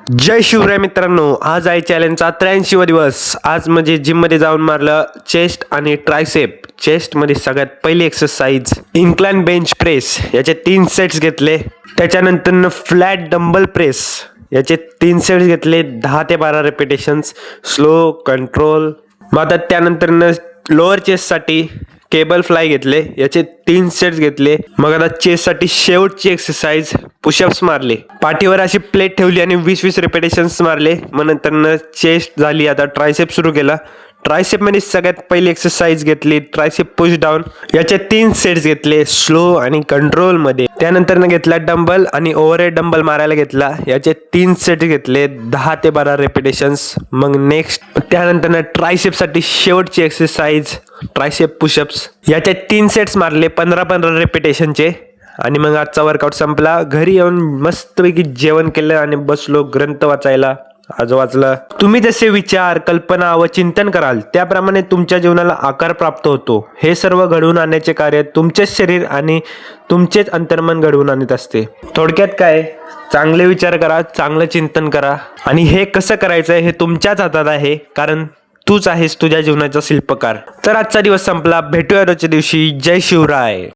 जय शिवराय मित्रांनो, आज आहे चॅलेंजचा 83वा दिवस। आज म्हणजे जिम मध्ये जाऊन मारलं चेस्ट आणि ट्रायसेप। चेस्ट मध्ये सगळ्यात पहिली एक्सरसाइज इन्क्लाइन बेंच प्रेस, याचे 3 सेट्स घेतले। त्याच्यानंतर फ्लॅट डंबल प्रेस, याचे 3 सेट्स घेतले, 10 ते 12 रेपिटेशन्स, स्लो कंट्रोल। मग आता त्यानंतर लोअर चेस्ट साठी केबल फ्लाय घेतले, याचे 3 सेट्स घेतले। मग आता चेस्ट साठी शेवटची एक्सरसाइज पुशअप्स मारले, पाठीवर अशी प्लेट ठेवली आणि 20-20 रेपिटेशन्स मारले। मग नंतर चेस्ट झाली, आता ट्रायसेप सुरू केला। ट्रायसेप मध्ये सगळ्यात पहिली एक्सरसाइज घेतली ट्रायसेप पुश डाऊन, याचे 3 सेट्स घेतले स्लो आणि कंट्रोल मध्ये। त्यानंतर घेतला डंबल आणि ओव्हरहेड डंबल मारायला घेतला, याचे 3 सेट घेतले, 10 ते 12 रेपिटेशन्स। मग नेक्स्ट त्यानंतर ट्रायसेप साठी शेवटची एक्सरसाइज ट्रायसेप पुशअप्स, याचे 3 सेट्स मारले 15-15 रेपिटेशनचे। आणि मग आजचा वर्कआउट संपला। घरी येऊन मस्तपैकी जेवण केलं आणि बसलो ग्रंथ वाचायला। आज वाचलं। तुम्ही जसे विचार, कल्पना व चिंतन कराल त्याप्रमाणे तुमच्या जीवनाला आकार प्राप्त होतो। हे सर्व घडवून आणण्याचे कार्य तुमचेच शरीर आणि तुमचेच अंतर्मन घडवून आणत असते। थोडक्यात काय, चांगले विचार करा, चांगलं चिंतन करा आणि हे कसं करायचं हे तुमच्याच हातात आहे, कारण तूच आहेस तुझ्या जीवनाचा शिल्पकार। तर आजचा दिवस संपला, भेटूया रोजच्या दिवशी। जय शिवराय।